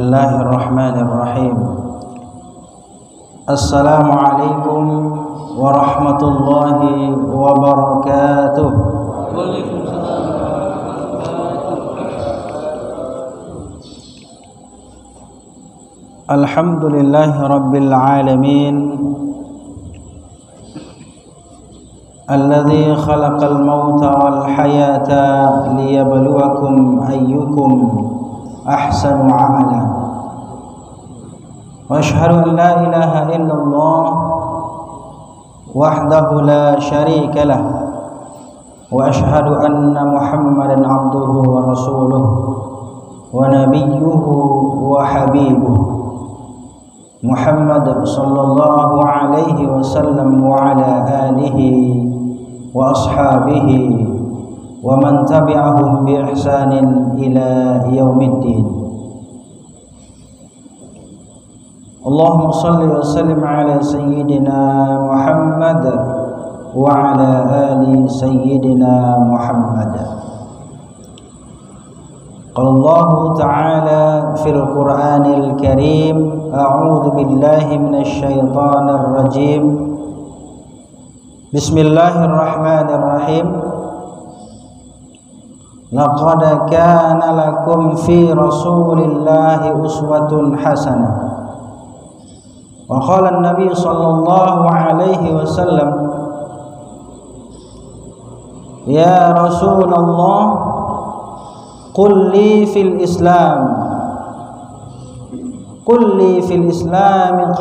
Bismillahirrahmanirrahim. Assalamualaikum warahmatullahi wabarakatuh. Alhamdulillahi rabbil alamin, alladzi khalaqal mauta wal hayata liyabluwakum ayyukum ahsanu amala. Wa asyhadu an la ilaha illallah wahdahu la syarika lah, wa asyhadu anna Muhammadan abduhu wa rasuluh wa nabiyyuhu wa habibuh Muhammad sallallahu alaihi wasallam wa ala alihi wa ashabihi wa man tabi'ahum bi ihsanin ila yaumiddin. Allahumma salli wa sallim ala sayyidina Muhammad wa ala ali sayyidina Muhammad. Qala Allah Ta'ala fil Qur'anil Karim, a'udzu billahi minasy syaithanir rajim. Bismillahirrahmanirrahim. Laqad kana lakum fi Rasulillahi uswatun hasanah. Wa qala an-nabiy sallallahu alaihi wasallam, ya Rasulullah, qul li fil Islam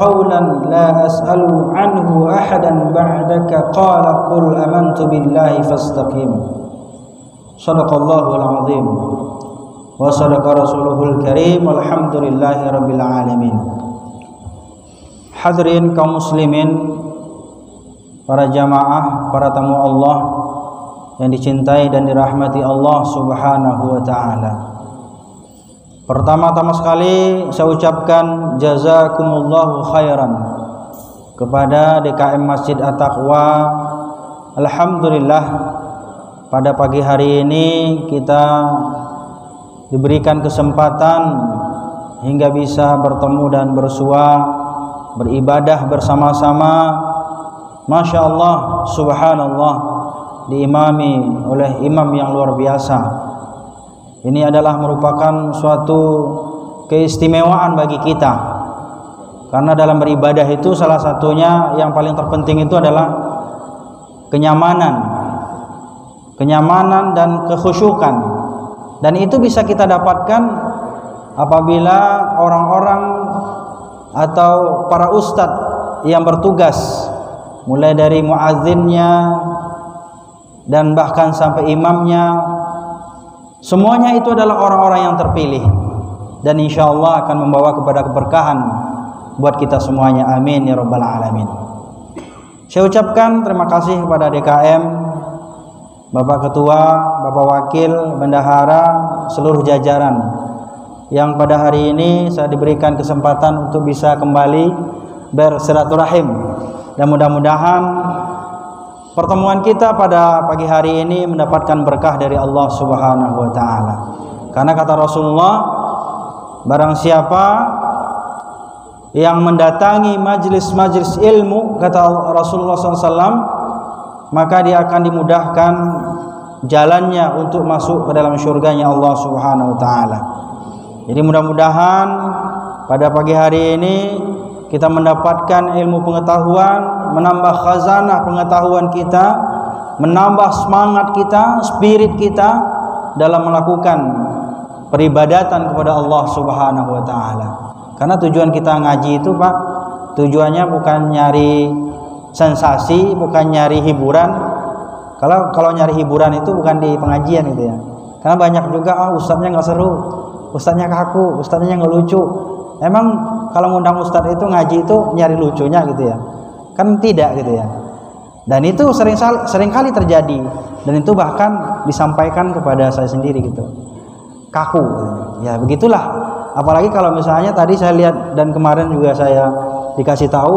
qawlan la as'alu anhu ahadan ba'daka, qala qul amantu billahi fastaqim. Shadaqallahul azim wa shadaqa rasuluhul karim, walhamdulillahi rabbil alamin. Hadirin kaum muslimin, para jamaah, para tamu Allah yang dicintai dan dirahmati Allah Subhanahu wa ta'ala. Pertama-tama sekali saya ucapkan jazakumullahu khairan kepada DKM Masjid At-Taqwa. Alhamdulillah, pada pagi hari ini kita diberikan kesempatan hingga bisa bertemu dan bersua, beribadah bersama-sama. Masya Allah, subhanallah, diimami oleh imam yang luar biasa. Ini adalah merupakan suatu keistimewaan bagi kita, karena dalam beribadah itu salah satunya yang paling terpenting itu adalah kenyamanan dan kekhusyukan. Dan itu bisa kita dapatkan apabila orang-orang atau para ustadz yang bertugas, mulai dari muazzinnya dan bahkan sampai imamnya, semuanya itu adalah orang-orang yang terpilih, dan insya Allah akan membawa kepada keberkahan buat kita semuanya. Amin ya rabbal alamin. Saya ucapkan terima kasih kepada DKM, Bapak Ketua, Bapak Wakil, Bendahara, seluruh jajaran yang pada hari ini saya diberikan kesempatan untuk bisa kembali bersilaturahim, dan mudah-mudahan pertemuan kita pada pagi hari ini mendapatkan berkah dari Allah Subhanahu wa ta'ala. Karena kata Rasulullah, barang siapa yang mendatangi majlis-majlis ilmu, kata Rasulullah SAW, maka dia akan dimudahkan jalannya untuk masuk ke dalam surganya Allah Subhanahu wa ta'ala. Jadi mudah-mudahan pada pagi hari ini kita mendapatkan ilmu pengetahuan, menambah khazanah pengetahuan kita, menambah semangat kita, spirit kita dalam melakukan peribadatan kepada Allah Subhanahu wa ta'ala. Karena tujuan kita ngaji itu, Pak, tujuannya bukan nyari sensasi, bukan nyari hiburan. Kalau nyari hiburan itu bukan di pengajian itu ya. Karena banyak juga ustadznya nggak seru, ustadznya kaku, ustadznya nggak lucu. Emang kalau ngundang ustadz itu ngaji itu nyari lucunya gitu ya? Kan tidak gitu ya. Dan itu sering kali terjadi, dan itu bahkan disampaikan kepada saya sendiri gitu, kaku ya, begitulah. Apalagi kalau misalnya tadi saya lihat dan kemarin juga saya dikasih tahu,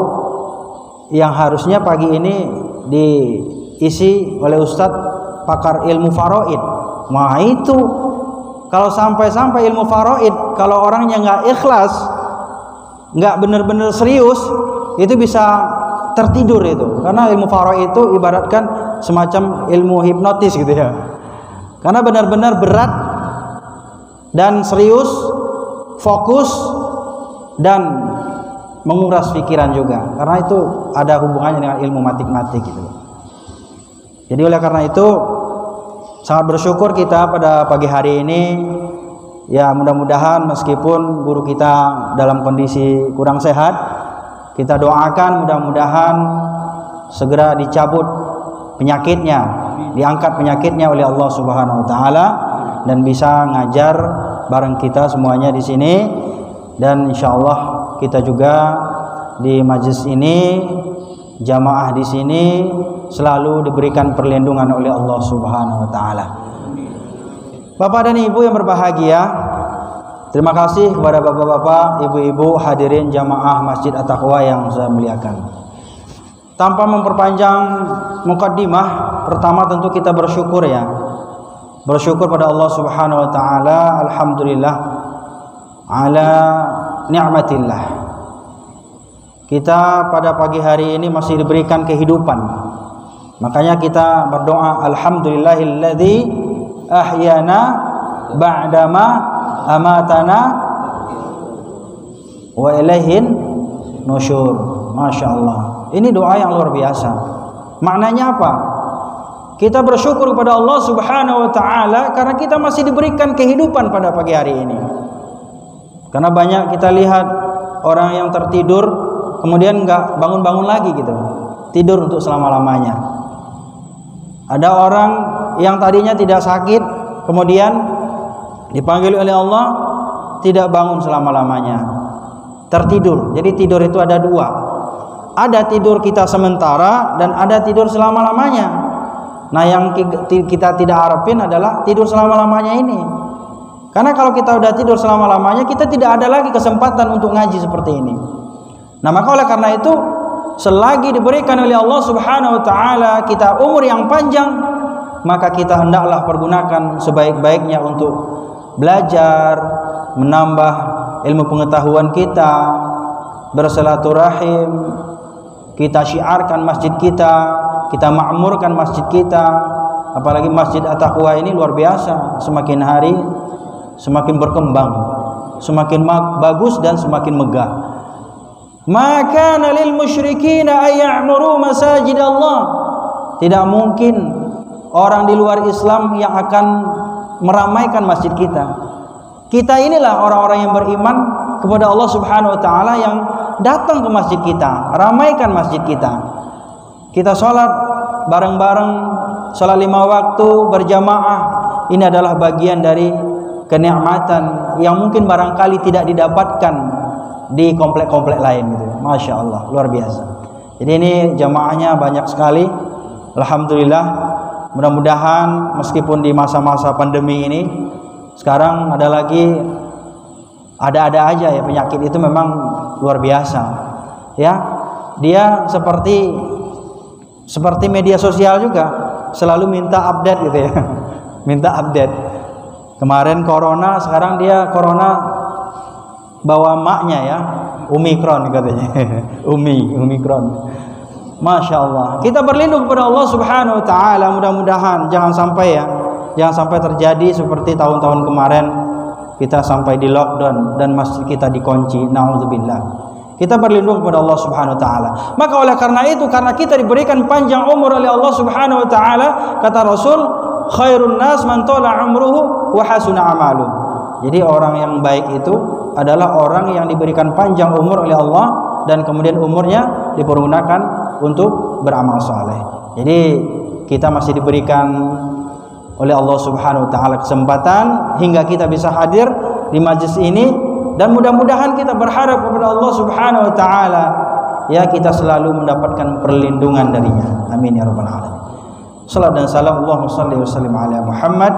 yang harusnya pagi ini diisi oleh ustadz pakar ilmu faraid. Nah itu kalau sampai ilmu faraid, kalau orangnya nggak ikhlas, nggak benar-benar serius, itu bisa tertidur itu. Karena ilmu faraid itu ibaratkan semacam ilmu hipnotis gitu ya. Karena benar-benar berat dan serius, fokus dan menguras pikiran juga. Karena itu ada hubungannya dengan ilmu matematik gitu. Jadi oleh karena itu sangat bersyukur kita pada pagi hari ini. Ya, mudah-mudahan meskipun guru kita dalam kondisi kurang sehat, kita doakan mudah-mudahan segera dicabut penyakitnya, diangkat penyakitnya oleh Allah Subhanahu wa taala, dan bisa ngajar bareng kita semuanya di sini. Dan insyaallah kita juga di majelis ini, jamaah di sini selalu diberikan perlindungan oleh Allah Subhanahu wa taala. Bapak dan Ibu yang berbahagia, terima kasih kepada bapak-bapak, ibu-ibu, hadirin jamaah Masjid At-Taqwa yang saya muliakan. Tanpa memperpanjang mukaddimah, pertama tentu kita bersyukur ya. Bersyukur pada Allah Subhanahu wa taala, alhamdulillah ala ni'matillah. Kita pada pagi hari ini masih diberikan kehidupan. Makanya kita berdoa, alhamdulillahilladzi ahyana ba'dama amatana wa ilaihin nusyur. Masya Allah, ini doa yang luar biasa. Maknanya apa? Kita bersyukur kepada Allah Subhanahu wa taala karena kita masih diberikan kehidupan pada pagi hari ini. Karena banyak kita lihat orang yang tertidur kemudian nggak bangun-bangun lagi gitu, tidur untuk selama-lamanya. Ada orang yang tadinya tidak sakit, kemudian dipanggil oleh Allah, tidak bangun selama-lamanya, tertidur. Jadi tidur itu ada dua, ada tidur kita sementara dan ada tidur selama-lamanya. Nah, yang kita tidak harapin adalah tidur selama-lamanya ini. Karena kalau kita udah tidur selama-lamanya, kita tidak ada lagi kesempatan untuk ngaji seperti ini. Nah, maka oleh karena itu, selagi diberikan oleh Allah Subhanahu wa taala kita umur yang panjang, maka kita hendaklah pergunakan sebaik-baiknya untuk belajar, menambah ilmu pengetahuan kita, bersilaturahim, kita syiarkan masjid kita makmurkan masjid kita. Apalagi Masjid At-Taqwa ini luar biasa, semakin hari semakin berkembang, semakin bagus dan semakin megah. Maka lil musyrikin ay ya'muru masajid Allah. Tidak mungkin orang di luar Islam yang akan meramaikan masjid kita. Kita inilah orang-orang yang beriman kepada Allah Subhanahu wa taala yang datang ke masjid kita, ramaikan masjid kita. Kita sholat bareng-bareng, sholat 5 waktu berjamaah. Ini adalah bagian dari kenikmatan yang mungkin barangkali tidak didapatkan di komplek-komplek lain gitu. Masya Allah, luar biasa. Jadi ini jamaahnya banyak sekali, alhamdulillah. Mudah-mudahan meskipun di masa-masa pandemi ini, sekarang ada aja ya, penyakit itu memang luar biasa ya. Dia seperti media sosial juga, selalu minta update gitu ya. Minta update. Kemarin corona, sekarang dia corona bawa maknya ya, Omikron katanya. Omikron. Masya Allah. Kita berlindung kepada Allah Subhanahu wa taala. Mudah-mudahan jangan sampai terjadi seperti tahun-tahun kemarin, kita sampai di lockdown dan masjid kita dikunci. Nauzubillah. Kita berlindung kepada Allah Subhanahu wa taala. Maka oleh karena itu, karena kita diberikan panjang umur oleh Allah Subhanahu wa taala, kata Rasul, khairun nas man tala umruhu wa hasuna amalu. Jadi orang yang baik itu adalah orang yang diberikan panjang umur oleh Allah dan kemudian umurnya dipergunakan untuk beramal saleh. Jadi kita masih diberikan oleh Allah Subhanahu wa taala kesempatan hingga kita bisa hadir di majlis ini. Dan mudah-mudahan kita berharap kepada Allah Subhanahu wa taala ya, kita selalu mendapatkan perlindungan darinya. Amin ya rabbal alamin. Salawat dan salam Allahumma shalli wa sallim ala Muhammad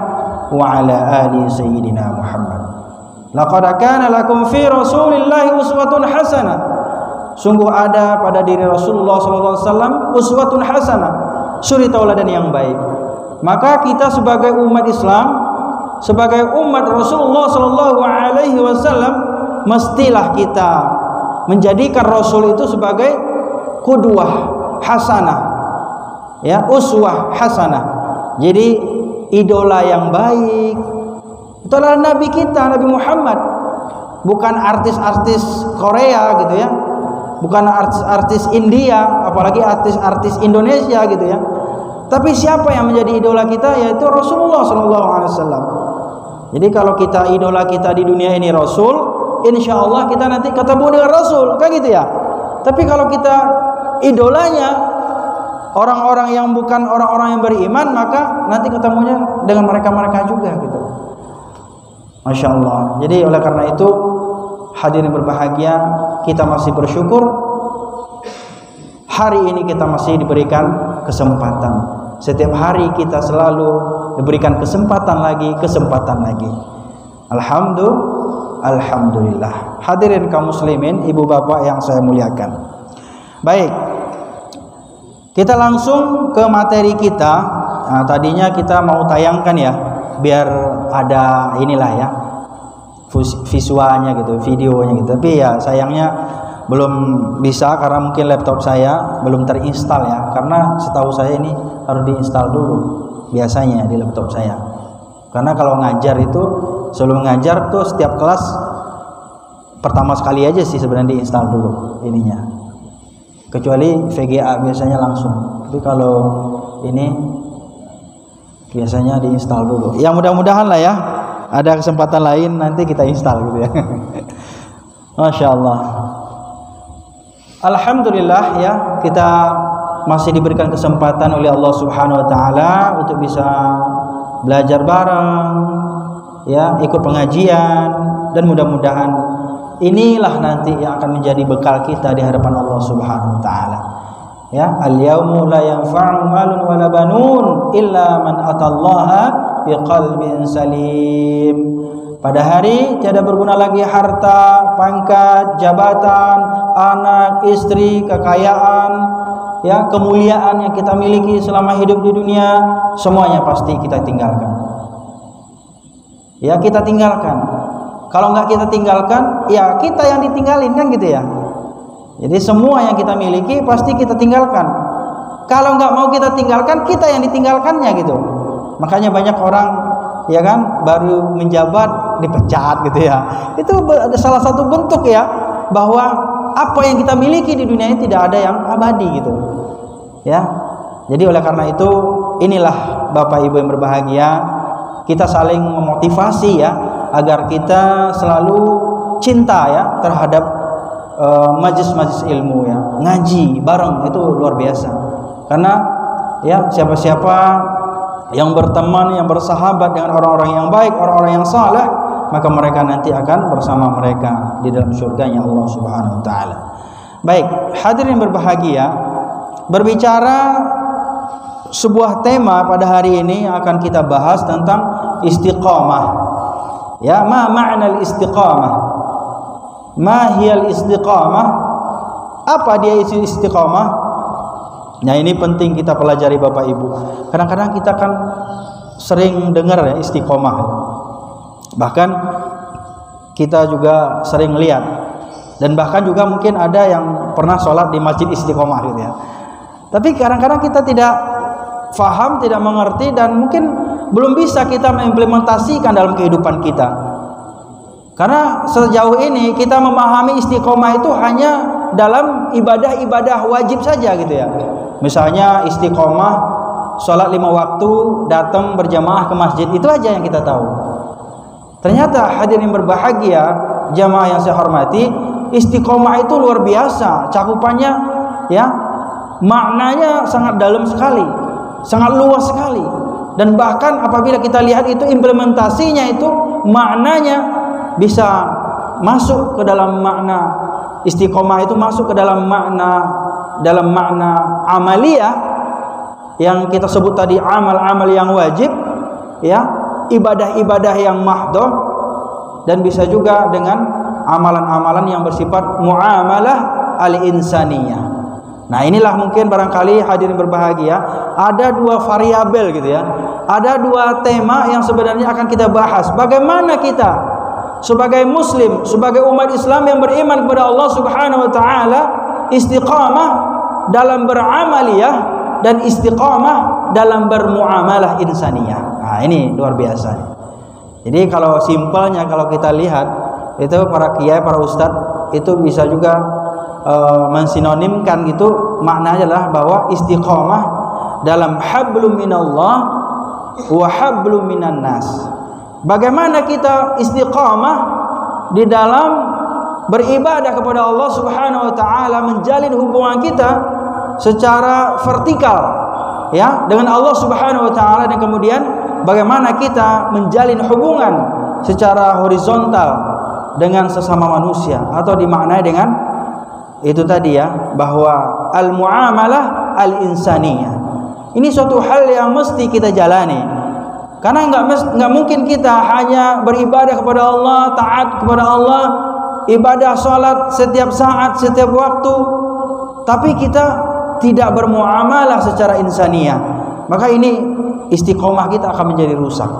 wa ala ali sayyidina Muhammad. Laqad kana lakum fi Rasulillahi uswatun hasanah. Sungguh ada pada diri Rasulullah sallallahu alaihi wasallam uswatun hasanah, suri tauladan yang baik. Maka kita sebagai umat Islam sebagai umat Rasulullah sallallahu alaihi wasallam mestilah kita menjadikan Rasul itu sebagai qudwah hasanah, ya, uswah hasanah. Jadi idola yang baik itu adalah Nabi kita, Nabi Muhammad, bukan artis-artis Korea gitu ya, bukan artis-artis India, apalagi artis-artis Indonesia gitu ya. Tapi siapa yang menjadi idola kita? Yaitu Rasulullah sallallahu alaihi wasallam. Jadi kalau kita idola kita di dunia ini Rasul, insya Allah kita nanti ketemu dengan Rasul, kan gitu ya. Tapi kalau kita idolanya orang-orang yang bukan orang-orang yang beriman, maka nanti ketemunya dengan mereka-mereka juga gitu. Masya Allah. Jadi oleh karena itu hadirin berbahagia, kita masih bersyukur hari ini kita masih diberikan kesempatan. Setiap hari kita selalu diberikan kesempatan lagi. Alhamdulillah. Hadirin kaum muslimin, ibu bapak yang saya muliakan. Baik, kita langsung ke materi kita. Nah, tadinya kita mau tayangkan ya, biar ada inilah ya visualnya gitu, videonya gitu. Tapi ya sayangnya belum bisa karena mungkin laptop saya belum terinstal ya. Karena setahu saya ini harus diinstal dulu biasanya di laptop saya. Karena kalau ngajar itu sebelum ngajar tuh setiap kelas pertama sekali aja sih sebenarnya diinstal dulu ininya. Kecuali VGA biasanya langsung. Tapi kalau ini biasanya diinstal dulu. Ya mudah-mudahan lah ya ada kesempatan lain nanti kita install gitu ya. Masya Allah. Alhamdulillah ya, kita masih diberikan kesempatan oleh Allah Subhanahu wa taala untuk bisa belajar bareng ya, ikut pengajian, dan mudah-mudahan inilah nanti yang akan menjadi bekal kita di hadapan Allah Subhanahu wa taala. Ya, al-yaumu la yanfa'u malun wala banun illa man atallaha biqalbin salim. Pada hari tiada berguna lagi harta, pangkat, jabatan, anak, istri, kekayaan, ya, kemuliaan yang kita miliki selama hidup di dunia, semuanya pasti kita tinggalkan. Ya, kita tinggalkan. Kalau enggak kita tinggalkan, ya kita yang ditinggalin, kan gitu ya. Jadi semua yang kita miliki pasti kita tinggalkan. Kalau enggak mau kita tinggalkan, kita yang ditinggalkannya gitu. Makanya banyak orang ya kan baru menjabat dipecat gitu ya. Itu ada salah satu bentuk ya bahwa apa yang kita miliki di dunia ini tidak ada yang abadi gitu. Ya. Jadi oleh karena itu inilah Bapak Ibu yang berbahagia, kita saling memotivasi ya agar kita selalu cinta ya terhadap majlis-majlis ilmu ya. Ngaji bareng itu luar biasa. Karena ya siapa-siapa yang berteman, yang bersahabat dengan orang-orang yang baik, orang-orang yang saleh, maka mereka nanti akan bersama mereka di dalam surganya Allah Subhanahu wa taala. Baik, hadirin berbahagia, berbicara sebuah tema pada hari ini akan kita bahas tentang istiqamah. Ya, ma ma'na al-istiqamah? Ma hiya al-istiqamah? Apa dia isi istiqamah? Nah, ini penting kita pelajari Bapak Ibu. Kadang-kadang kita kan sering dengar ya istiqomah. Bahkan kita juga sering lihat, dan bahkan juga mungkin ada yang pernah sholat di masjid istiqomah gitu ya. Tapi kadang-kadang kita tidak faham, tidak mengerti, dan mungkin belum bisa kita mengimplementasikan dalam kehidupan kita. Karena sejauh ini kita memahami istiqomah itu hanya dalam ibadah-ibadah wajib saja gitu ya. Misalnya istiqomah sholat 5 waktu, datang berjamaah ke masjid, itu aja yang kita tahu. Ternyata hadirin berbahagia, jamaah yang saya hormati, istiqomah itu luar biasa cakupannya ya, maknanya sangat dalam sekali, sangat luas sekali. Dan bahkan apabila kita lihat itu implementasinya itu maknanya bisa masuk ke dalam makna istiqomah, itu masuk ke dalam makna amaliyah yang kita sebut tadi, amal-amal yang wajib ya, ibadah-ibadah yang mahdoh, dan bisa juga dengan amalan-amalan yang bersifat muamalah al-insaniyah. Nah, inilah mungkin barangkali hadirin berbahagia ada 2 variabel gitu ya. ada dua tema yang sebenarnya akan kita bahas. Bagaimana kita sebagai muslim, sebagai umat Islam yang beriman kepada Allah Subhanahu wa taala, istiqamah dalam beramaliyah dan istiqamah dalam bermuamalah insaniyah. Nah, ini luar biasa. Jadi kalau simpelnya kalau kita lihat itu para kiai, para ustadz itu bisa juga mensinonimkan gitu, maknanya adalah bahwa istiqamah dalam hablum minallah wa hablum minan nas. Bagaimana kita istiqamah di dalam beribadah kepada Allah Subhanahu wa taala, menjalin hubungan kita secara vertikal ya dengan Allah Subhanahu wa taala, dan kemudian bagaimana kita menjalin hubungan secara horizontal dengan sesama manusia, atau dimaknai dengan itu tadi ya, bahwa al-muamalah al-insaniyah. Ini suatu hal yang mesti kita jalani. Karena enggak mungkin kita hanya beribadah kepada Allah, taat kepada Allah, ibadah salat setiap saat, setiap waktu, tapi kita tidak bermuamalah secara insaniyah. Maka ini istiqomah kita akan menjadi rusak.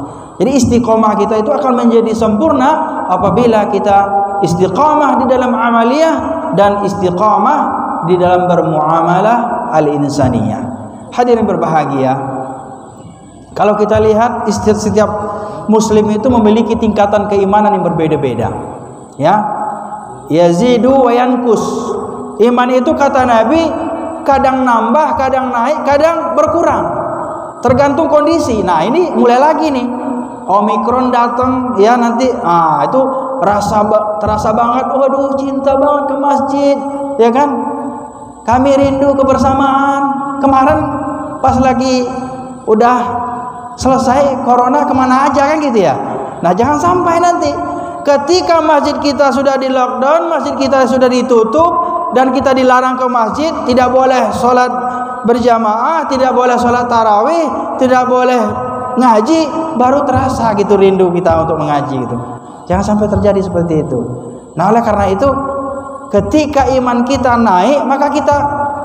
Jadi istiqomah kita itu akan menjadi sempurna apabila kita istiqamah di dalam amaliyah dan istiqamah di dalam bermuamalah al-insaniyah. Hadirin berbahagia, kalau kita lihat setiap muslim itu memiliki tingkatan keimanan yang berbeda-beda. Ya, yazidu wa yankus. Iman itu kata Nabi kadang nambah, kadang naik, kadang berkurang, tergantung kondisi. Nah, ini mulai lagi nih, Omikron datang ya, nanti itu terasa banget, waduh cinta banget ke masjid ya kan, kami rindu kebersamaan. Kemarin pas lagi udah selesai corona kemana aja kan gitu ya. Nah, jangan sampai nanti ketika masjid kita sudah di lockdown, masjid kita sudah ditutup dan kita dilarang ke masjid, tidak boleh sholat berjamaah, tidak boleh sholat tarawih, tidak boleh ngaji, baru terasa gitu rindu kita untuk mengaji gitu. Jangan sampai terjadi seperti itu. Nah, oleh karena itu ketika iman kita naik, maka kita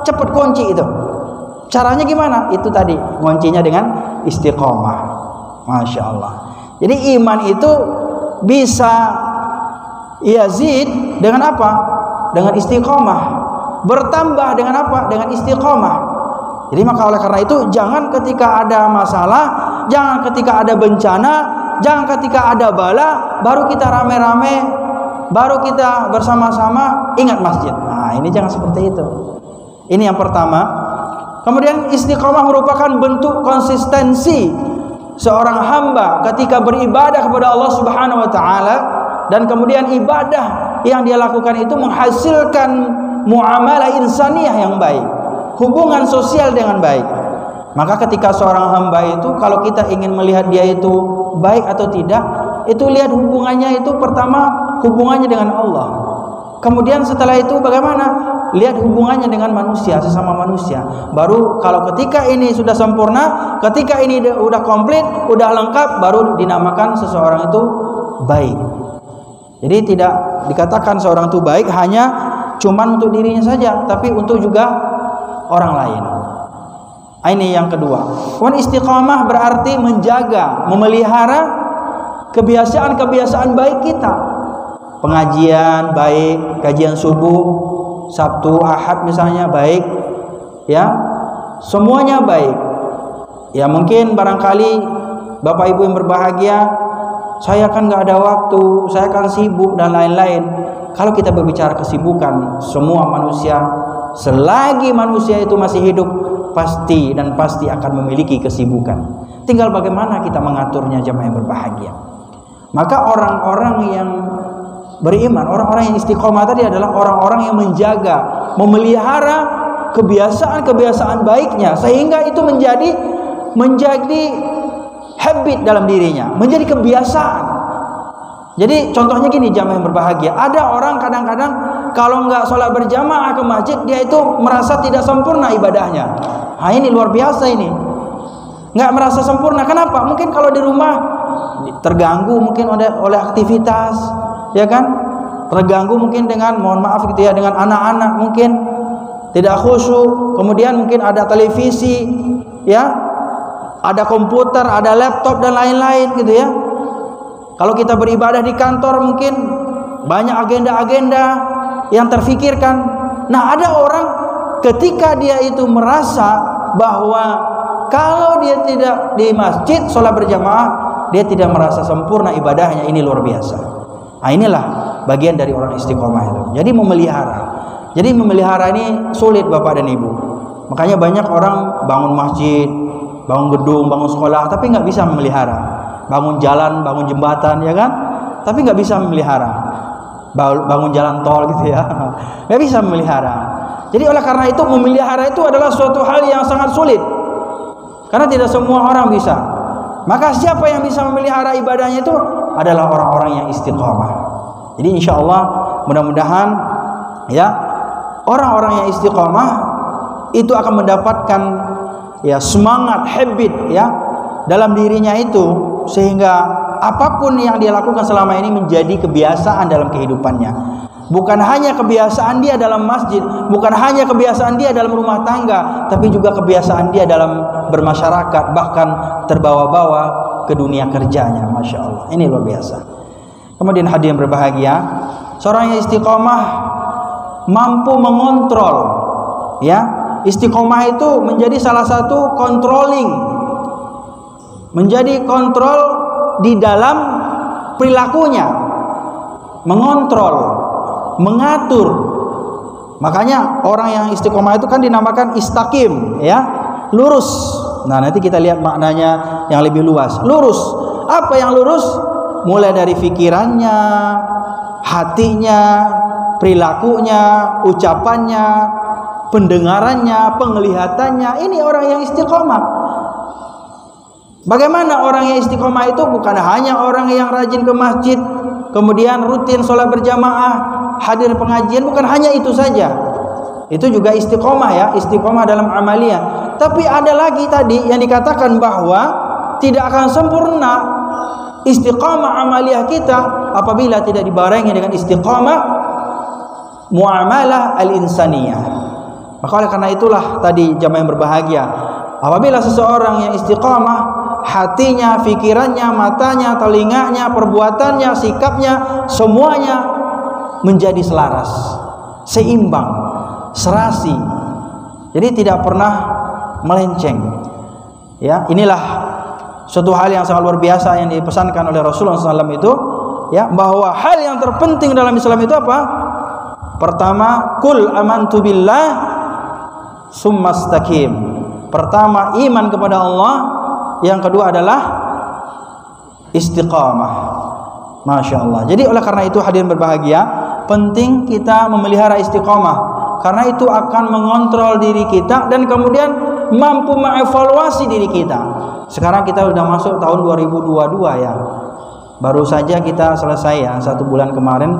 cepat kunci itu. Caranya gimana? Itu tadi kuncinya dengan istiqomah. Masya Allah. Jadi iman itu bisa yazid dengan apa? Dengan istiqomah. Bertambah dengan apa? Dengan istiqomah. Jadi maka oleh karena itu jangan ketika ada masalah, jangan ketika ada bencana, jangan ketika ada bala baru kita rame-rame, baru kita bersama-sama ingat masjid. Nah, ini jangan seperti itu. Ini yang pertama. Kemudian istiqomah merupakan bentuk konsistensi seorang hamba ketika beribadah kepada Allah Subhanahu wa taala, dan kemudian ibadah yang dia lakukan itu menghasilkan muamalah insaniyah yang baik, hubungan sosial dengan baik. Maka ketika seorang hamba itu, kalau kita ingin melihat dia itu baik atau tidak, itu lihat hubungannya itu, pertama hubungannya dengan Allah. Kemudian setelah itu bagaimana? Lihat hubungannya dengan manusia, sesama manusia. Baru kalau ketika ini sudah sempurna, ketika ini udah komplit, udah lengkap, baru dinamakan seseorang itu baik. Jadi tidak dikatakan seorang itu baik hanya cuman untuk dirinya saja, tapi untuk juga orang lain. Ini yang kedua. Kemudian istiqamah berarti menjaga, memelihara kebiasaan-kebiasaan baik kita. Pengajian baik, kajian subuh, Sabtu, Ahad misalnya baik, ya, semuanya baik. Ya mungkin barangkali Bapak Ibu yang berbahagia, saya kan nggak ada waktu, saya kan sibuk dan lain-lain. Kalau kita berbicara kesibukan, semua manusia, selagi manusia itu masih hidup, pasti dan pasti akan memiliki kesibukan. Tinggal bagaimana kita mengaturnya, jemaah yang berbahagia. Maka orang-orang yang beriman, orang-orang yang istiqomah tadi adalah orang-orang yang menjaga, memelihara kebiasaan-kebiasaan baiknya, sehingga itu menjadi habit dalam dirinya, menjadi kebiasaan. Jadi contohnya gini, jamaah yang berbahagia, ada orang kadang-kadang kalau nggak sholat berjamaah ke masjid, dia itu merasa tidak sempurna ibadahnya. Nah, ini luar biasa ini, nggak merasa sempurna. Kenapa? Mungkin kalau di rumah terganggu mungkin oleh aktivitas, ya kan, terganggu mungkin dengan, mohon maaf gitu ya, dengan anak-anak mungkin tidak khusyuk, kemudian mungkin ada televisi ya, ada komputer, ada laptop dan lain-lain gitu ya. Kalau kita beribadah di kantor mungkin banyak agenda-agenda yang terfikirkan. Nah, ada orang ketika dia itu merasa bahwa kalau dia tidak di masjid sholat berjamaah, dia tidak merasa sempurna ibadahnya, ini luar biasa. Nah, inilah bagian dari orang istiqomah itu. Jadi memelihara. Jadi memelihara ini sulit Bapak dan Ibu. Makanya banyak orang bangun masjid, bangun gedung, bangun sekolah, tapi nggak bisa memelihara. Bangun jalan, bangun jembatan, ya kan? Tapi nggak bisa memelihara. Bangun jalan tol gitu ya, nggak bisa memelihara. Jadi oleh karena itu memelihara itu adalah suatu hal yang sangat sulit, karena tidak semua orang bisa. Maka siapa yang bisa memelihara ibadahnya itu adalah orang-orang yang istiqomah. Jadi insya Allah mudah-mudahan ya orang-orang yang istiqomah itu akan mendapatkan ya semangat, habit ya dalam dirinya itu, sehingga apapun yang dia lakukan selama ini menjadi kebiasaan dalam kehidupannya. Bukan hanya kebiasaan dia dalam masjid, bukan hanya kebiasaan dia dalam rumah tangga, tapi juga kebiasaan dia dalam bermasyarakat, bahkan terbawa-bawa ke dunia kerjanya. Masya Allah, ini luar biasa. Kemudian hadirin berbahagia, seorang yang istiqomah mampu mengontrol ya. Istiqomah itu menjadi salah satu controlling, menjadi kontrol di dalam perilakunya, mengontrol, mengatur. Makanya orang yang istiqomah itu kan dinamakan istaqim ya, lurus. Nah, nanti kita lihat maknanya yang lebih luas. Lurus, apa yang lurus? Mulai dari pikirannya, hatinya, perilakunya, ucapannya, pendengarannya, penglihatannya. Ini orang yang istiqomah. Bagaimana orang yang istiqomah itu? Bukan hanya orang yang rajin ke masjid, kemudian rutin sholat berjamaah, hadir pengajian, bukan hanya itu saja. Itu juga istiqomah ya, istiqomah dalam amaliyah. Tapi ada lagi tadi yang dikatakan bahwa tidak akan sempurna istiqomah amaliyah kita apabila tidak dibarengi dengan istiqomah muamalah al-insaniyah. Maka oleh karena itulah tadi jamaah yang berbahagia, apabila seseorang yang istiqomah, hatinya, pikirannya, matanya, telinganya, perbuatannya, sikapnya, semuanya menjadi selaras, seimbang, serasi. Jadi tidak pernah melenceng. Ya, inilah suatu hal yang sangat luar biasa yang dipesankan oleh Rasulullah SAW itu, ya, bahwa hal yang terpenting dalam Islam itu apa? Pertama, kul amantu billah summa istaqim. Pertama, iman kepada Allah. Yang kedua adalah istiqamah. Masya Allah. Jadi oleh karena itu hadirin berbahagia, penting kita memelihara istiqamah, karena itu akan mengontrol diri kita dan kemudian mampu mengevaluasi diri kita. Sekarang kita sudah masuk tahun 2022 ya. Baru saja kita selesai ya, 1 bulan kemarin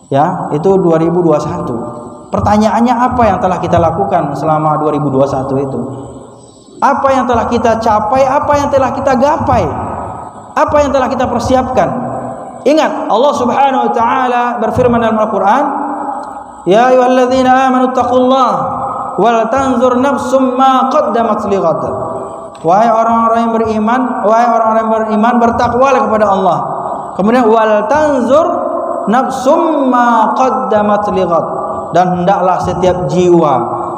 ya, itu 2021. Pertanyaannya, apa yang telah kita lakukan selama 2021 itu? Apa yang telah kita capai, apa yang telah kita gapai, apa yang telah kita persiapkan? Ingat, Allah Subhanahu wa taala berfirman dalam Al-Qur'an, ya ayyuhalladzina amanu taqullaha wal tanzur nafsum ma qaddamat lighad. Wahai orang-orang yang beriman, wahai orang-orang yang beriman, bertakwalah kepada Allah. Kemudian wal tanzur nafsum ma qaddamat lighad, dan hendaklah setiap jiwa,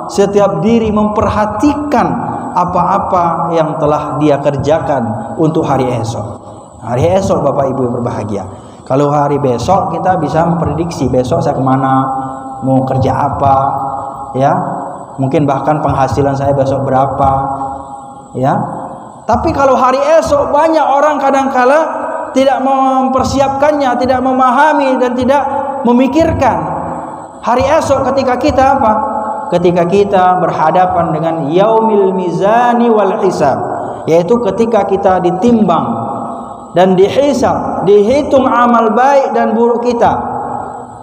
setiap diri memperhatikan apa-apa yang telah dia kerjakan untuk hari esok. Hari esok Bapak Ibu yang berbahagia, kalau hari besok kita bisa memprediksi besok saya kemana, mau kerja apa, ya, mungkin bahkan penghasilan saya besok berapa, ya. Tapi kalau hari esok, banyak orang kadangkala tidak mempersiapkannya, tidak memahami dan tidak memikirkan hari esok ketika kita apa? Ketika kita berhadapan dengan yaumil mizani wal hisab, yaitu ketika kita ditimbang dan dihisab, dihitung amal baik dan buruk kita.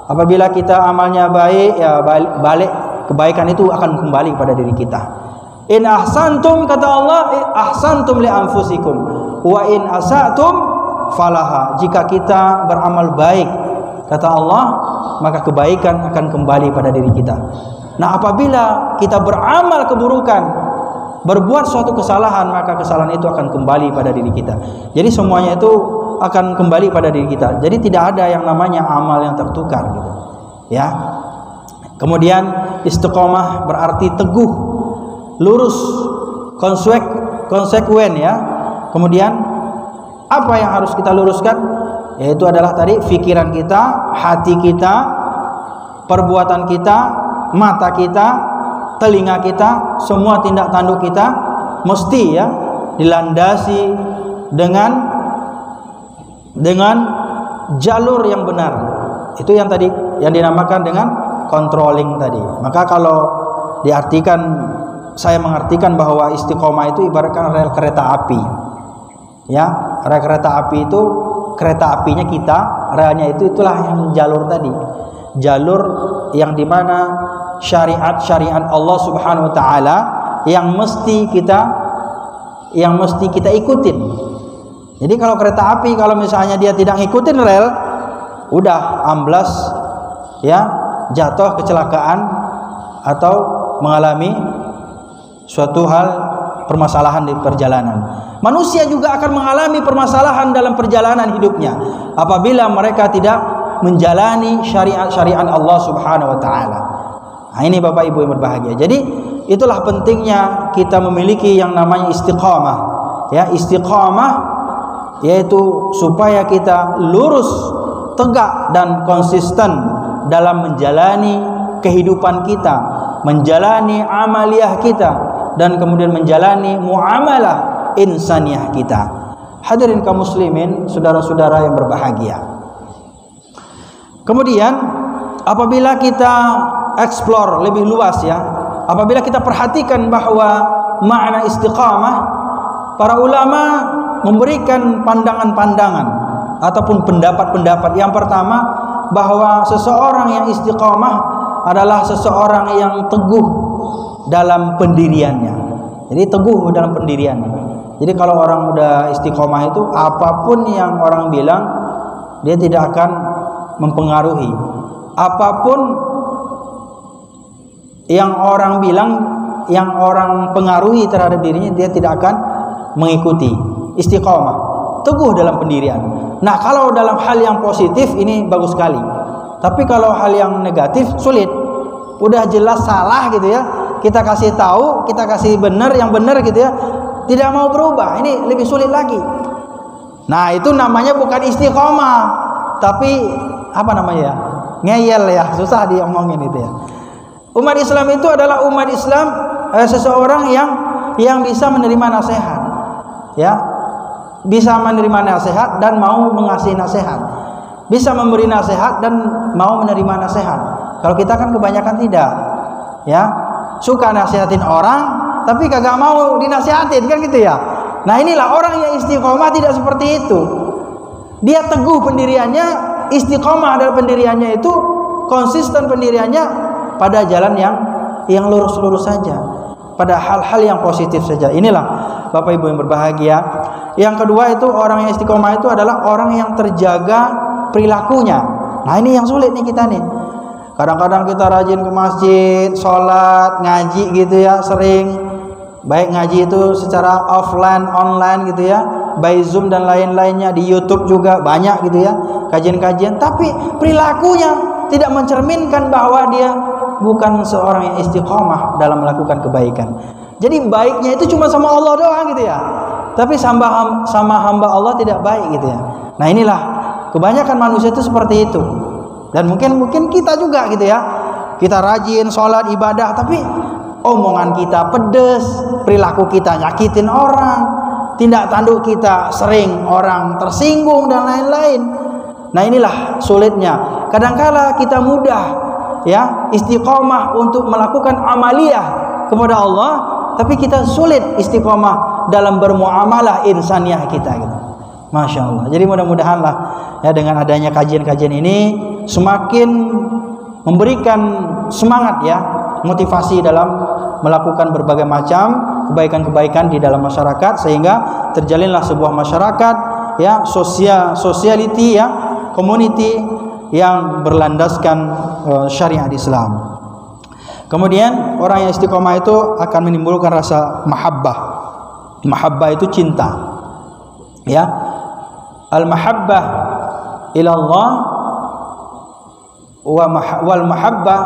Apabila kita amalnya baik, ya balik kebaikan itu akan kembali pada diri kita. In ahsantum, kata Allah, ahsantum li anfusikum, wa in asatum falaha. Jika kita beramal baik, kata Allah, maka kebaikan akan kembali pada diri kita. Nah, apabila kita beramal keburukan, berbuat suatu kesalahan, maka kesalahan itu akan kembali pada diri kita. Jadi semuanya itu akan kembali pada diri kita. Jadi tidak ada yang namanya amal yang tertukar gitu. Ya. Kemudian istiqomah berarti teguh, lurus, konsekuen ya. Kemudian apa yang harus kita luruskan? Yaitu adalah tadi pikiran kita, hati kita, perbuatan kita, mata kita, telinga kita, semua tindak tanduk kita mesti ya dilandasi dengan jalur yang benar. Itu yang tadi yang dinamakan dengan controlling tadi. Maka kalau diartikan, saya mengartikan bahwa istiqomah itu ibaratkan rel kereta api. Ya, rel kereta api itu kereta apinya kita, relnya itulah yang jalur tadi. Jalur yang dimana syariat Allah Subhanahu wa taala yang mesti kita ikutin. Jadi kalau kereta api kalau misalnya dia tidak ngikutin rel, udah amblas ya, jatuh, kecelakaan atau mengalami suatu hal permasalahan di perjalanan. Manusia juga akan mengalami permasalahan dalam perjalanan hidupnya apabila mereka tidak menjalani syariat Allah Subhanahu wa taala. Nah, ini Bapak Ibu yang berbahagia. Jadi itulah pentingnya kita memiliki yang namanya istiqamah. Ya, istiqamah yaitu supaya kita lurus, tegak dan konsisten dalam menjalani kehidupan kita, menjalani amaliyah kita, dan kemudian menjalani muamalah insaniyah kita. Hadirin kaum muslimin, saudara-saudara yang berbahagia. Kemudian apabila kita explore lebih luas ya, apabila kita perhatikan bahwa makna istiqamah, para ulama memberikan pandangan-pandangan ataupun pendapat-pendapat. Yang pertama, bahwa seseorang yang istiqamah adalah seseorang yang teguh dalam pendiriannya. Jadi teguh dalam pendiriannya. Jadi kalau orang udah istiqomah itu apapun yang orang bilang dia tidak akan mempengaruhi. Apapun yang orang bilang, yang orang pengaruhi terhadap dirinya, dia tidak akan mengikuti. Istiqomah, teguh dalam pendirian. Nah, kalau dalam hal yang positif ini bagus sekali. Tapi kalau hal yang negatif sulit. Udah jelas salah gitu ya, kita kasih tahu, kita kasih benar yang benar gitu ya, tidak mau berubah, ini lebih sulit lagi. Nah, itu namanya bukan istiqomah, tapi apa namanya ya? Ngeyel ya, susah diomongin itu ya. Umat Islam itu adalah umat Islam, seseorang yang bisa menerima nasihat. Ya. Bisa menerima nasihat dan mau mengasih nasihat. Bisa memberi nasihat dan mau menerima nasihat. Kalau kita kan kebanyakan tidak. Ya. Suka nasihatin orang tapi kagak mau dinasihatin kan gitu ya. Nah, inilah orang yang istiqomah tidak seperti itu. Dia teguh pendiriannya, istiqomah adalah pendiriannya itu konsisten pendiriannya pada jalan yang lurus-lurus saja, pada hal-hal yang positif saja. Inilah Bapak Ibu yang berbahagia. Yang kedua itu orang yang istiqomah itu adalah orang yang terjaga perilakunya. Nah, ini yang sulit nih kita nih. Kadang-kadang kita rajin ke masjid, sholat, ngaji gitu ya, sering. Baik ngaji itu secara offline, online gitu ya, by Zoom dan lain-lainnya, di YouTube juga banyak gitu ya, kajian-kajian. Tapi perilakunya tidak mencerminkan bahwa dia bukan seorang yang istiqomah dalam melakukan kebaikan. Jadi baiknya itu cuma sama Allah doang gitu ya. Tapi sama hamba Allah tidak baik gitu ya. Nah, inilah kebanyakan manusia itu seperti itu. Dan mungkin kita juga gitu ya. Kita rajin sholat ibadah tapi omongan kita pedes, perilaku kita nyakitin orang, tindak tanduk kita sering orang tersinggung dan lain-lain. Nah, inilah sulitnya. Kadangkala kita mudah ya istiqomah untuk melakukan amaliyah kepada Allah, tapi kita sulit istiqomah dalam bermuamalah insaniyah kita gitu. Masya Allah. Jadi mudah-mudahanlah ya dengan adanya kajian-kajian ini semakin memberikan semangat ya, motivasi dalam melakukan berbagai macam kebaikan-kebaikan di dalam masyarakat, sehingga terjalinlah sebuah masyarakat ya, sociality ya, community yang berlandaskan syariat Islam. Kemudian orang yang istiqomah itu akan menimbulkan rasa mahabbah. Mahabbah itu cinta. Ya. Al-mahabbah ila Allah wal mahabbah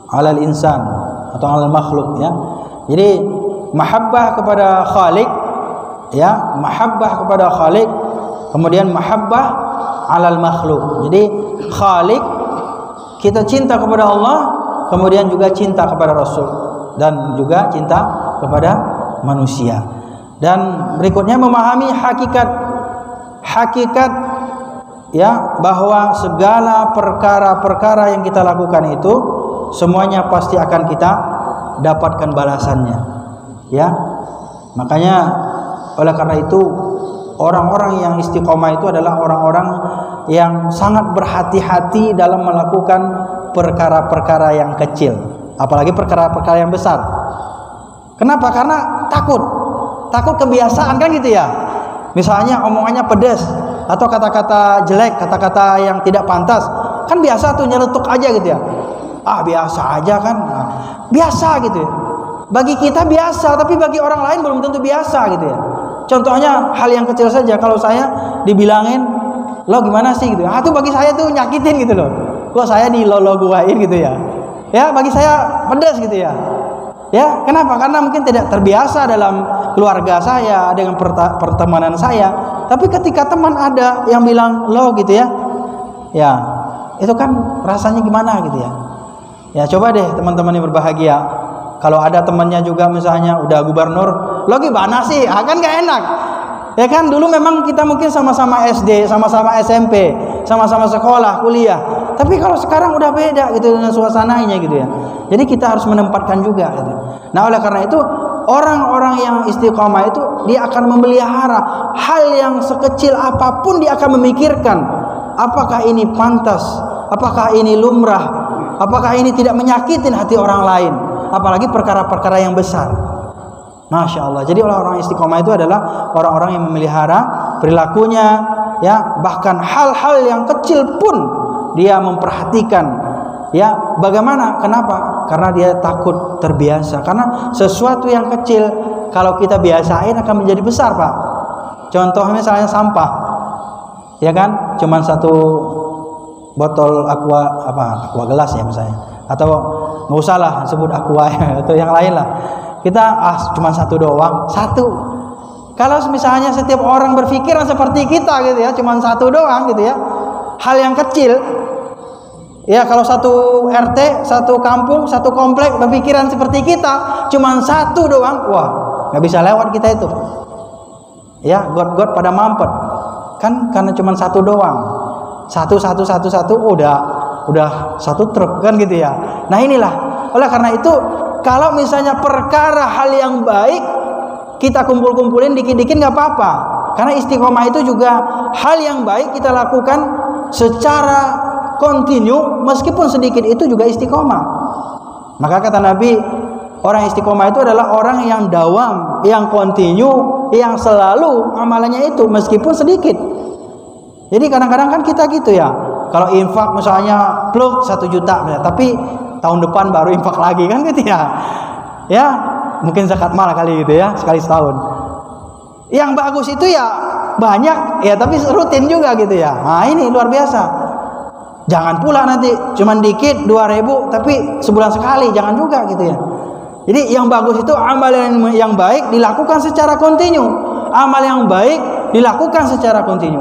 'ala al-insan atau 'ala al-makhluk, ya. Jadi mahabbah kepada Khaliq, ya, mahabbah kepada Khaliq, kemudian mahabbah 'ala al-makhluk. Jadi Khaliq, kita cinta kepada Allah, kemudian juga cinta kepada Rasul dan juga cinta kepada manusia. Dan berikutnya memahami hakikat ya, bahwa segala perkara-perkara yang kita lakukan itu semuanya pasti akan kita dapatkan balasannya, ya. Makanya oleh karena itu orang-orang yang istiqomah itu adalah orang-orang yang sangat berhati-hati dalam melakukan perkara-perkara yang kecil, apalagi perkara-perkara yang besar. Kenapa? Karena takut kebiasaan, kan gitu ya. Misalnya omongannya pedas atau kata-kata jelek, kata-kata yang tidak pantas, kan biasa tuh nyeletuk aja gitu ya. Ah, biasa aja kan, nah, biasa gitu ya. Bagi kita biasa, tapi bagi orang lain belum tentu biasa gitu ya. Contohnya hal yang kecil saja, kalau saya dibilangin, lo gimana sih gitu, itu bagi saya tuh nyakitin gitu loh. Kok saya dilolo-guain gitu ya. Ya, bagi saya pedas gitu ya. Ya, kenapa? Karena mungkin tidak terbiasa dalam keluarga saya, dengan pertemanan saya. Tapi ketika teman ada yang bilang lo gitu ya, ya itu kan rasanya gimana gitu ya. Ya coba deh teman-teman yang berbahagia, kalau ada temannya juga misalnya udah gubernur, lo gimana sih? Kan gak enak. Ya kan, dulu memang kita mungkin sama-sama SD, sama-sama SMP, sama-sama sekolah, kuliah. Tapi kalau sekarang udah beda gitu dengan suasananya gitu ya. Jadi kita harus menempatkan juga gitu. Nah, oleh karena itu orang-orang yang istiqomah itu dia akan memelihara hal yang sekecil apapun, dia akan memikirkan apakah ini pantas, apakah ini lumrah, apakah ini tidak menyakitin hati orang lain, apalagi perkara-perkara yang besar. Masya Allah. Jadi orang-orang istiqomah itu adalah orang-orang yang memelihara perilakunya, ya, bahkan hal-hal yang kecil pun dia memperhatikan, ya. Bagaimana? Kenapa? Karena dia takut terbiasa. Karena sesuatu yang kecil kalau kita biasain akan menjadi besar, Pak. Contoh misalnya sampah, ya kan? Cuman satu botol aqua gelas ya misalnya, atau nggak usah lah sebut aqua ya, atau yang lain lah. Kita cuma satu doang, satu. Kalau misalnya setiap orang berpikiran seperti kita gitu ya, cuma satu doang gitu ya, hal yang kecil. Ya, kalau satu RT, satu kampung, satu komplek berpikiran seperti kita, cuma satu doang, wah, nggak bisa lewat kita itu. Ya, got-got pada mampet. Kan karena cuma satu doang. Satu udah satu truk kan gitu ya. Nah, inilah. Oleh karena itu, kalau misalnya perkara hal yang baik kita kumpul-kumpulin dikit-dikit nggak apa-apa, karena istiqomah itu juga hal yang baik kita lakukan secara kontinu, meskipun sedikit itu juga istiqomah. Maka kata Nabi, orang istiqomah itu adalah orang yang dawam, yang kontinu, yang selalu amalannya itu meskipun sedikit. Jadi kadang-kadang kan kita gitu ya, kalau infak misalnya pluk 1 juta, tapi tahun depan baru infak lagi kan gitu ya. Ya, mungkin zakat mal kali gitu ya, sekali setahun. Yang bagus itu ya banyak ya, tapi rutin juga gitu ya. Nah, ini luar biasa. Jangan pula nanti cuman dikit 2.000 tapi sebulan sekali, jangan juga gitu ya. Jadi yang bagus itu amalan yang baik dilakukan secara kontinu. Amal yang baik dilakukan secara kontinu.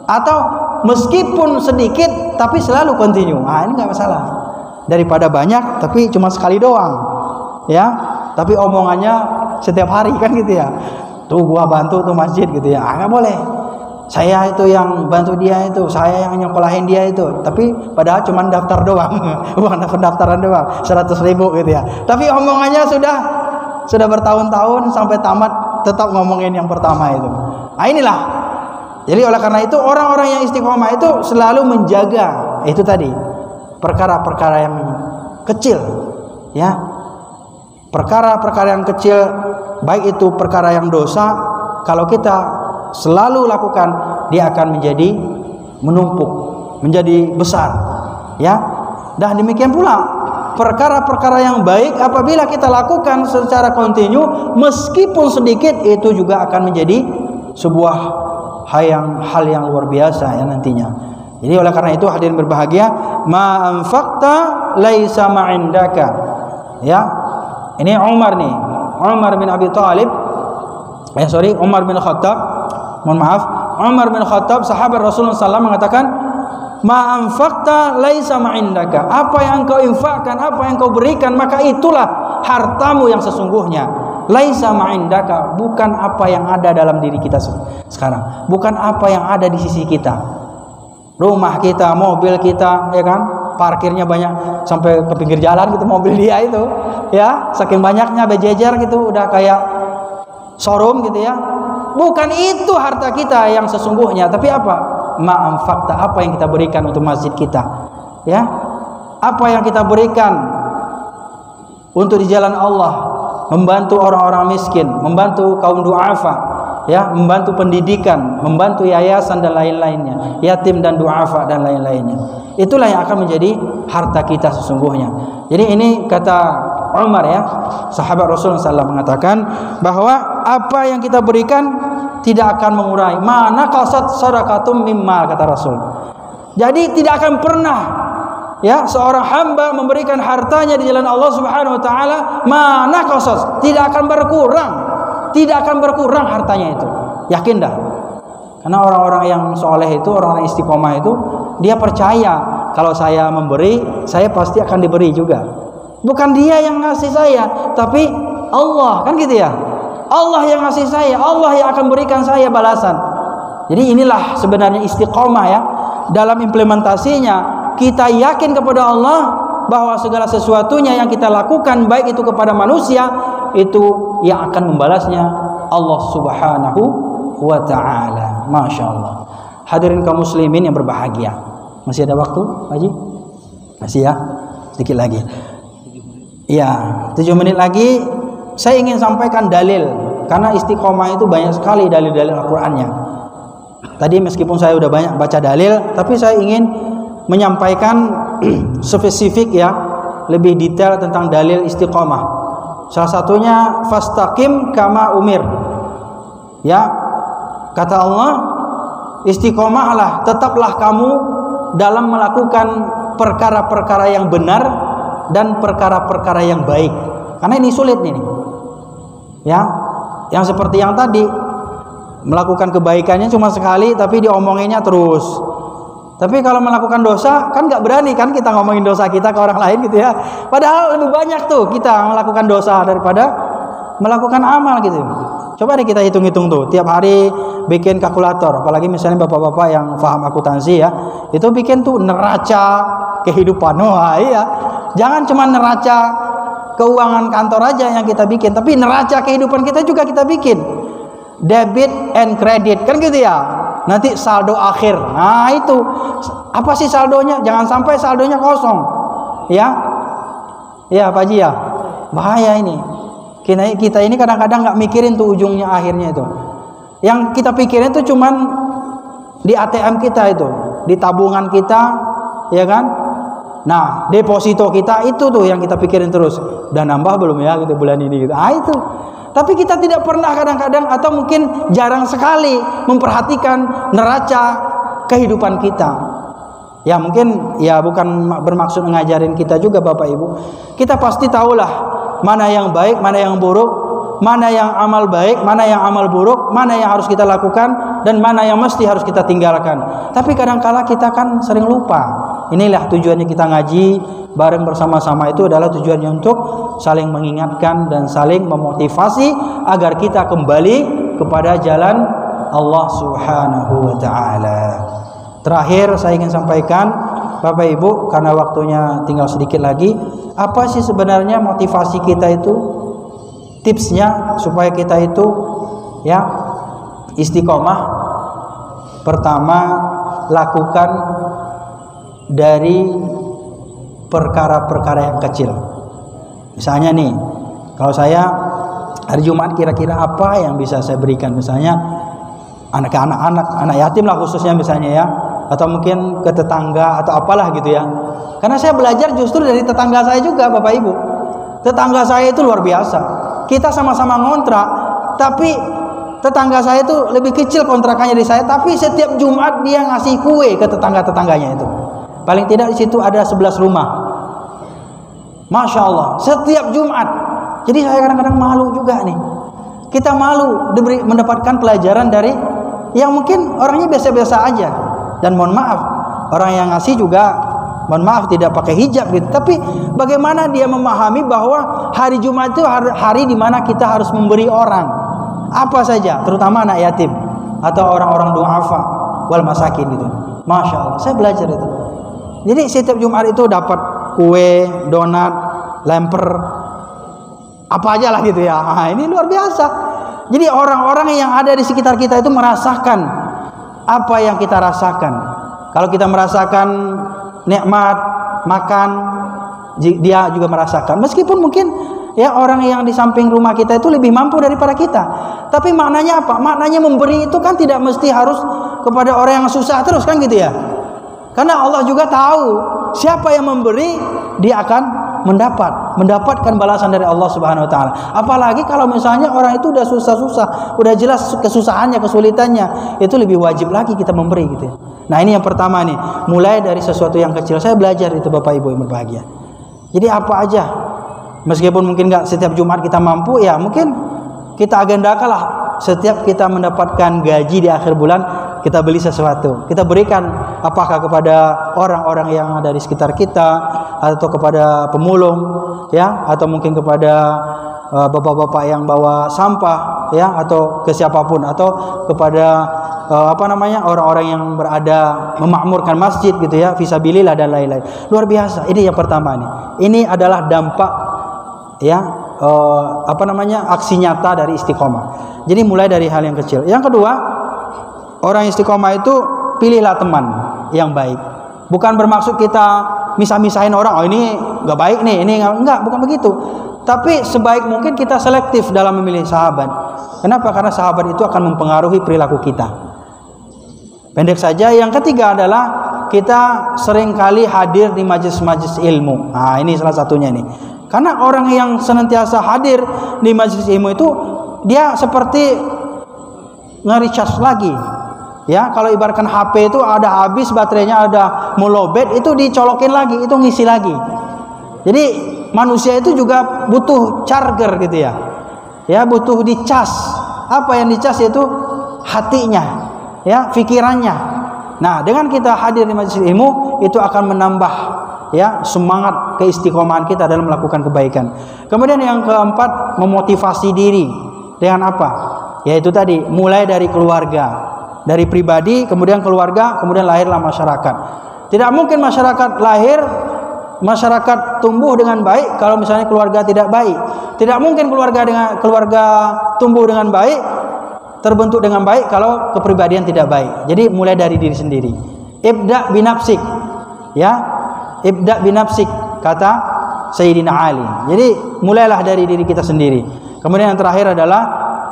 Atau meskipun sedikit tapi selalu kontinu. Nah, ini nggak masalah. Daripada banyak tapi cuma sekali doang, ya, tapi omongannya setiap hari kan gitu ya. Tuh gua bantu tuh masjid gitu ya, nggak boleh. Saya itu yang bantu dia itu, saya yang nyekolahin dia itu, tapi padahal cuma daftar doang, bukan pendaftaran doang, 100.000 gitu ya. Tapi omongannya sudah bertahun-tahun sampai tamat tetap ngomongin yang pertama itu. Nah, inilah. Jadi oleh karena itu orang-orang yang istiqomah itu selalu menjaga itu tadi, perkara-perkara yang kecil, ya, perkara-perkara yang kecil, baik itu perkara yang dosa, kalau kita selalu lakukan, dia akan menjadi menumpuk, menjadi besar, ya. Dan demikian pula perkara-perkara yang baik apabila kita lakukan secara kontinu meskipun sedikit, itu juga akan menjadi sebuah hal yang luar biasa ya nantinya. Jadi oleh karena itu hadirin berbahagia, ma anfaqta laisa ma'indaka. Ya. Ini Umar nih. Umar bin Abi Thalib. Umar bin Khattab. Mohon maaf. Umar bin Khattab, sahabat Rasulullah SAW, mengatakan, ma anfaqta laisa ma'indaka. Apa yang kau infakkan, apa yang kau berikan, maka itulah hartamu yang sesungguhnya. Laisa ma'indaka, bukan apa yang ada dalam diri kita sekarang, bukan apa yang ada di sisi kita, rumah kita, mobil kita, ya kan, parkirnya banyak sampai ke pinggir jalan gitu mobil dia itu, ya, saking banyaknya berjejer gitu, udah kayak showroom gitu ya. Bukan itu harta kita yang sesungguhnya, tapi apa? Ma'anfaqta, apa yang kita berikan untuk masjid kita, ya, apa yang kita berikan untuk di jalan Allah, membantu orang-orang miskin, membantu kaum du'afa, ya, membantu pendidikan, membantu yayasan dan lain-lainnya, yatim dan du'afa dan lain-lainnya. Itulah yang akan menjadi harta kita sesungguhnya. Jadi ini kata Umar ya, sahabat Rasulullah SAW, mengatakan bahwa apa yang kita berikan tidak akan mengurangi. Mana qasat sadaqatum mimma, kata Rasul. Jadi tidak akan pernah ya seorang hamba memberikan hartanya di jalan Allah Subhanahu wa taala, mana qasas, tidak akan berkurang. Tidak akan berkurang hartanya itu. Yakin dah. Karena orang-orang yang soleh itu, orang-orang istiqomah itu, dia percaya kalau saya memberi, saya pasti akan diberi juga. Bukan dia yang ngasih saya, tapi Allah, kan gitu ya. Allah yang ngasih saya, Allah yang akan berikan saya balasan. Jadi inilah sebenarnya istiqomah ya. Dalam implementasinya kita yakin kepada Allah bahwa segala sesuatunya yang kita lakukan, baik itu kepada manusia, itu yang akan membalasnya Allah Subhanahu wa ta'ala. Masya Allah. Hadirin kaum muslimin yang berbahagia, masih ada waktu Haji? Masih ya, sedikit lagi. Iya, 7 menit lagi. Saya ingin sampaikan dalil, karena istiqomah itu banyak sekali dalil-dalil Al-Qur'annya. Tadi meskipun saya udah banyak baca dalil, tapi saya ingin menyampaikan spesifik ya, lebih detail tentang dalil istiqomah. Salah satunya fastaqim kama umir. Ya, kata Allah, istiqomahlah, tetaplah kamu dalam melakukan perkara-perkara yang benar dan perkara-perkara yang baik. Karena ini sulit nih. Ya, yang seperti yang tadi, melakukan kebaikannya cuma sekali tapi diomonginnya terus. Tapi kalau melakukan dosa kan nggak berani kan kita ngomongin dosa kita ke orang lain gitu ya. Padahal lebih banyak tuh kita melakukan dosa daripada melakukan amal gitu. Coba deh kita hitung-hitung tuh, tiap hari bikin kalkulator, apalagi misalnya bapak-bapak yang paham akuntansi ya, itu bikin tuh neraca kehidupan. Wah iya, jangan cuma neraca keuangan kantor aja yang kita bikin, tapi neraca kehidupan kita juga kita bikin. Debit and credit, kan gitu ya. Nanti saldo akhir. Nah itu apa sih saldonya? Jangan sampai saldonya kosong. Ya, ya Pak Haji ya. Bahaya ini. Kita ini kadang-kadang nggak mikirin tuh ujungnya akhirnya itu. Yang kita pikirin itu cuman di ATM kita itu, di tabungan kita, ya kan? Nah, deposito kita itu tuh yang kita pikirin terus. Udah nambah belum ya gitu bulan ini gitu. Ah itu. Tapi kita tidak pernah kadang-kadang atau mungkin jarang sekali memperhatikan neraca kehidupan kita. Ya mungkin ya bukan bermaksud ngajarin kita juga Bapak Ibu. Kita pasti tahulah mana yang baik, mana yang buruk, mana yang amal baik, mana yang amal buruk, mana yang harus kita lakukan dan mana yang mesti harus kita tinggalkan. Tapi kadang-kala kita kan sering lupa. Inilah tujuannya kita ngaji bareng bersama-sama, itu adalah tujuannya untuk saling mengingatkan dan saling memotivasi agar kita kembali kepada jalan Allah Subhanahu wa ta'ala. Terakhir saya ingin sampaikan Bapak Ibu, karena waktunya tinggal sedikit lagi, apa sih sebenarnya motivasi kita itu, tipsnya supaya kita itu ya istiqomah. Pertama, lakukan dari perkara-perkara yang kecil. Misalnya nih, kalau saya hari Jumat kira-kira apa yang bisa saya berikan, misalnya anak-anak, anak yatim lah khususnya misalnya ya. atau mungkin ke tetangga atau apalah gitu ya. Karena saya belajar justru dari tetangga saya juga, Bapak Ibu. Tetangga saya itu luar biasa. Kita sama-sama ngontrak, tapi tetangga saya itu lebih kecil kontrakannya dari saya, tapi setiap Jumat dia ngasih kue ke tetangga-tetangganya itu. Paling tidak di situ ada 11 rumah. Masya Allah, setiap Jumat. Jadi saya kadang-kadang malu juga nih. Kita malu mendapatkan pelajaran dari yang mungkin orangnya biasa-biasa aja. Dan mohon maaf, orang yang ngasih juga mohon maaf tidak pakai hijab gitu. Tapi bagaimana dia memahami bahwa hari Jumat itu hari di mana kita harus memberi orang apa saja, terutama anak yatim atau orang-orang du'afa wal masakin gitu. Masya Allah, saya belajar itu. Jadi setiap Jumat itu dapat kue, donat, lemper, apa aja lah gitu ya. Nah, ini luar biasa. Jadi orang-orang yang ada di sekitar kita itu merasakan apa yang kita rasakan. Kalau kita merasakan nikmat makan, dia juga merasakan. Meskipun mungkin ya orang yang di samping rumah kita itu lebih mampu daripada kita. Tapi maknanya apa? Maknanya memberi itu kan tidak mesti harus kepada orang yang susah terus kan gitu ya. Karena Allah juga tahu siapa yang memberi, dia akan mendapatkan balasan dari Allah Subhanahu wa taala. Apalagi kalau misalnya orang itu udah susah-susah, udah jelas kesusahannya, kesulitannya, itu lebih wajib lagi kita memberi gitu ya. Nah, ini yang pertama nih, mulai dari sesuatu yang kecil. Saya belajar itu Bapak Ibu yang berbahagia. Jadi apa aja, meskipun mungkin nggak setiap Jumat kita mampu, ya mungkin kita agendakanlah setiap kita mendapatkan gaji di akhir bulan, kita beli sesuatu, kita berikan, apakah kepada orang-orang yang ada di sekitar kita, atau kepada pemulung ya, atau mungkin kepada bapak-bapak yang bawa sampah ya, atau ke siapapun, atau kepada orang-orang yang berada memakmurkan masjid gitu ya, fisabilillah dan lain-lain. Luar biasa. Ini yang pertama nih. Ini adalah dampak ya aksi nyata dari istiqomah. Jadi mulai dari hal yang kecil. Yang kedua, orang istiqomah itu pilihlah teman yang baik. Bukan bermaksud kita misah-misahin orang, oh ini nggak baik nih, ini enggak, bukan begitu. Tapi sebaik mungkin kita selektif dalam memilih sahabat. Kenapa? Karena sahabat itu akan mempengaruhi perilaku kita. Pendek saja. Yang ketiga adalah kita seringkali hadir di majelis-majelis ilmu. Nah, ini salah satunya nih. Karena orang yang senantiasa hadir di majelis ilmu itu dia seperti nge-recharge lagi. Ya, kalau ibaratkan HP itu ada habis baterainya, ada mau lowbat, itu dicolokin lagi, itu ngisi lagi. Jadi manusia itu juga butuh charger gitu ya. Ya, butuh dicas. Apa yang dicas itu hatinya, ya, pikirannya. Nah, dengan kita hadir di majelis ilmu itu akan menambah ya semangat keistiqomahan kita dalam melakukan kebaikan. Kemudian yang keempat, memotivasi diri dengan apa? Yaitu tadi mulai dari keluarga. Dari pribadi, kemudian keluarga, kemudian lahirlah masyarakat. Tidak mungkin masyarakat tumbuh dengan baik kalau misalnya keluarga tidak baik. Tidak mungkin keluarga tumbuh dengan baik, terbentuk dengan baik kalau kepribadian tidak baik. Jadi mulai dari diri sendiri. Ibda binafsik. Ya, ibda binafsik kata Sayyidina Ali. Jadi mulailah dari diri kita sendiri. Kemudian yang terakhir adalah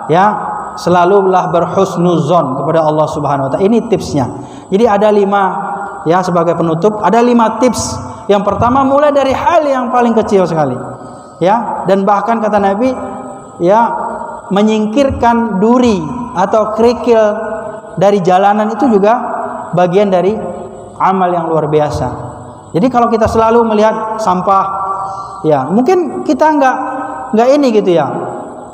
ya, selalulah berhusnuzon kepada Allah Subhanahu wa taala. Ini tipsnya. Jadi ada 5 ya, sebagai penutup ada 5 tips. Yang pertama, mulai dari hal yang paling kecil sekali. Ya, dan bahkan kata Nabi ya, menyingkirkan duri atau kerikil dari jalanan itu juga bagian dari amal yang luar biasa. Jadi kalau kita selalu melihat sampah ya, mungkin kita enggak ini gitu ya.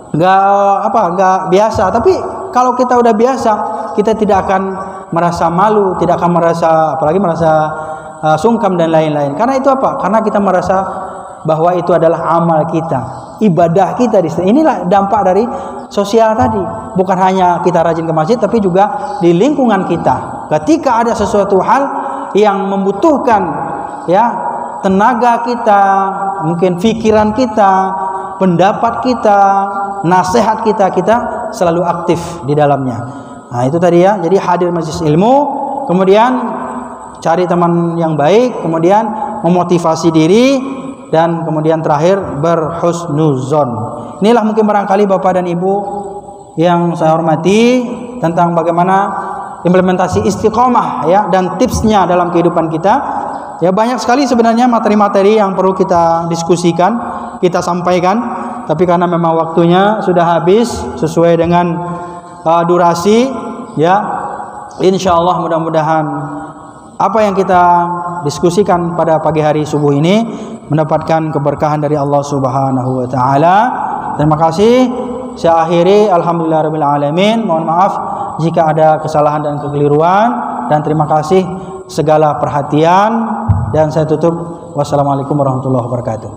Enggak biasa, tapi kalau kita udah biasa, kita tidak akan merasa malu, tidak akan merasa sungkam dan lain-lain. Karena itu apa? Karena kita merasa bahwa itu adalah amal kita, ibadah kita di sini. Inilah dampak dari sosial tadi. Bukan hanya kita rajin ke masjid, tapi juga di lingkungan kita. Ketika ada sesuatu hal yang membutuhkan ya tenaga kita, mungkin pikiran kita, pendapat kita, nasihat kita selalu aktif di dalamnya. Nah, itu tadi ya. Jadi hadir majelis ilmu, kemudian cari teman yang baik, kemudian memotivasi diri, dan kemudian terakhir berhusnuzon. Inilah mungkin barangkali Bapak dan Ibu yang saya hormati tentang bagaimana implementasi istiqomah ya, dan tipsnya dalam kehidupan kita. Ya, banyak sekali sebenarnya materi-materi yang perlu kita diskusikan, kita sampaikan, tapi karena memang waktunya sudah habis sesuai dengan durasi ya, insyaallah mudah-mudahan apa yang kita diskusikan pada pagi hari subuh ini mendapatkan keberkahan dari Allah Subhanahu wa taala. Terima kasih. Saya akhiri, alhamdulillahirabbil alamin. Mohon maaf jika ada kesalahan dan kekeliruan, dan terima kasih segala perhatian, dan saya tutup. Wassalamualaikum warahmatullahi wabarakatuh.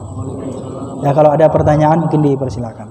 Ya, kalau ada pertanyaan mungkin dipersilakan.